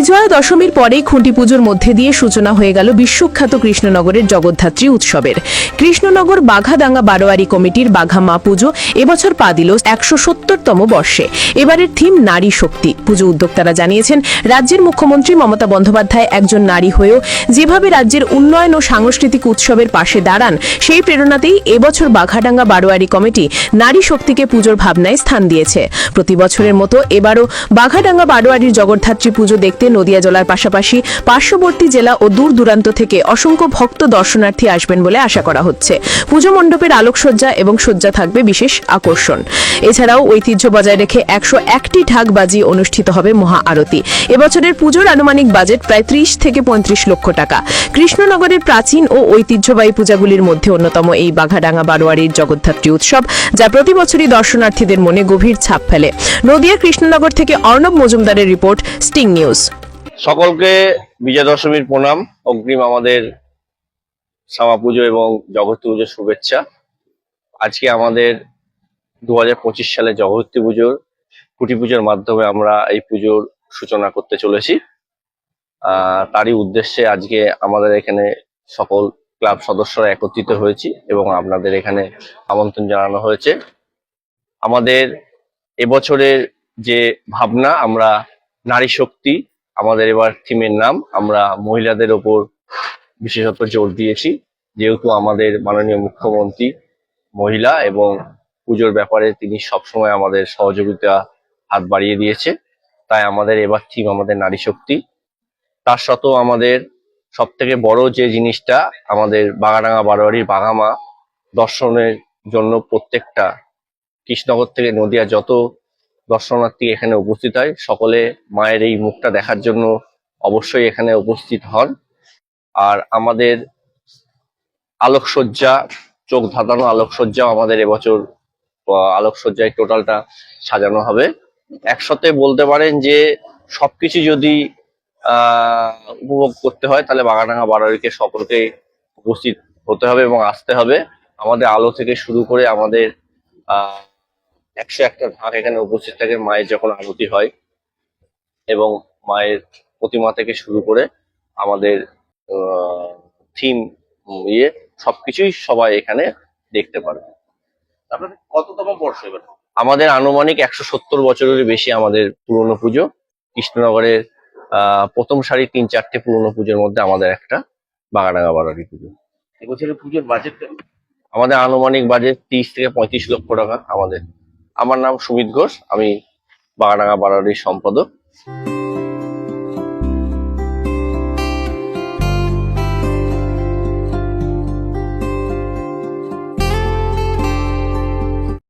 বিজয়া দশমীর পরেই খুঁটি পুজোর মধ্যে দিয়ে সূচনা হয়ে গেল বিশ্বখ্যাত কৃষ্ণনগরের জগদ্ধাত্রী উৎসবের। কৃষ্ণনগর বাঘাডাঙ্গা বারোয়ারি কমিটির বাঘা মা পুজো এবছর পা দিল ১৭০তম বর্ষে। এবারের থিম নারী শক্তি। পুজো উদ্যোক্তারা জানিয়েছেন, রাজ্যের মুখ্যমন্ত্রী মমতা বন্দ্যোপাধ্যায় একজন নারী হয়েও যেভাবে রাজ্যের উন্নয়ন ও সাংস্কৃতিক উৎসবের পাশে দাঁড়ান, সেই প্রেরণাতেই এবছর বাঘাডাঙ্গা বারোয়ারি কমিটি নারী শক্তিকে পুজোর ভাবনায় স্থান দিয়েছে। প্রতি বছরের মতো এবারও বাঘাডাঙ্গা বারোয়ারির জগদ্ধাত্রী পুজো দেখতে নদিয়া জেলার পাশাপাশি পার্শ্ববর্তী জেলা ও দূর দূরান্ত থেকে অসংখ্য ভক্ত দর্শনার্থী আসবেন বলে আশা করা হচ্ছে। পুজো মণ্ডপের আলোকসজ্জা এবং সজ্জা থাকবে বিশেষ আকর্ষণ। এছাড়াও ঐতিহ্য বজায় রেখে ১০১টি ঢাক বাজিয়ে অনুষ্ঠিত হবে মহা আরতি। এবছরের পুজোর আনুমানিক বাজেট প্রায় ৩০ থেকে ৩৫ লক্ষ টাকা। কৃষ্ণনগরের প্রাচীন ও ঐতিহ্যবাহী পূজাগুলির মধ্যে অন্যতম এই বাঘাডাঙ্গা বারোয়ারির জগদ্ধাত্রী উৎসব, যা প্রতি বছরই দর্শনার্থীদের মনে গভীর ছাপ ফেলে। নদিয়ার কৃষ্ণনগর থেকে অর্ণব মজুমদারের রিপোর্ট, স্টিং নিউজ। সকলকে বিজয়া দশমীর প্রণাম, অগ্রিম আমাদের শ্যামা পুজো এবং জগদ্ধাত্রী পুজোর শুভেচ্ছা। আজকে আমাদের ২০২৫ সালে জগদ্ধাত্রী পুজোর খুঁটি পুজোর মাধ্যমে আমরা এই পুজোর সূচনা করতে চলেছি। তারই উদ্দেশ্যে আজকে আমাদের এখানে সকল ক্লাব সদস্যরা একত্রিত হয়েছি এবং আপনাদের এখানে আমন্ত্রণ জানানো হয়েছে। আমাদের এবছরের যে ভাবনা, আমরা নারী শক্তি, আমাদের এবার থিমের নাম আমরা মহিলাদের ওপর বিশেষত জোর দিয়েছি, যেহেতু আমাদের মাননীয় মুখ্যমন্ত্রী মহিলা এবং পুজোর ব্যাপারে তিনি সবসময় আমাদের সহযোগিতা হাত বাড়িয়ে দিয়েছে। তাই আমাদের এবার থিম আমাদের নারী শক্তি। তার সত্ত্বেও আমাদের সব থেকে বড় যে জিনিসটা, আমাদের বাঘাডাঙ্গা বারোয়ারির বাঘামা দর্শনের জন্য প্রত্যেকটা কৃষ্ণনগর থেকে নদিয়া যত দর্শনার্থী এখানে উপস্থিত হয়, সকলে মায়ের এই মুখটা দেখার জন্য অবশ্যই এখানে উপস্থিত হন। আর আমাদের আলোকসজ্জা, চোখ ধাঁধানো আলোকসজ্জাও আমাদের এবছর আলোকসজ্জায় টোটালটা সাজানো হবে। একসাথে বলতে পারেন যে সবকিছু যদি উপভোগ করতে হয়, তাহলে বাঘাডাঙ্গা বারোয়ারিকে সকলকে উপস্থিত হতে হবে এবং আসতে হবে। আমাদের আলো থেকে শুরু করে আমাদের ১০১টা ঢাক এখানে উপস্থিত থাকে মায়ের যখন আরতি হয়, এবং মায়ের প্রতিমা থেকে শুরু করে আমাদের থিম সবকিছুই সবাই এখানে দেখতে পারবে। আপনাদের কততম বর্ষ এবার? আমাদের আনুমানিক ১৭০ বছরের বেশি আমাদের পুরনো পুজো। কৃষ্ণনগরের প্রথম সারি ৩-৪টে পুরনো পুজোর মধ্যে আমাদের একটা বাঘাডাঙ্গা বারোয়ারি পুজো। এবছরের পুজোর বাজেট আমাদের আনুমানিক বাজেট ৩০ থেকে ৩৫ লক্ষ টাকা। আমার নাম সুমিত ঘোষ, আমি বাঘাডাঙ্গা বারোয়ারির সম্পাদক।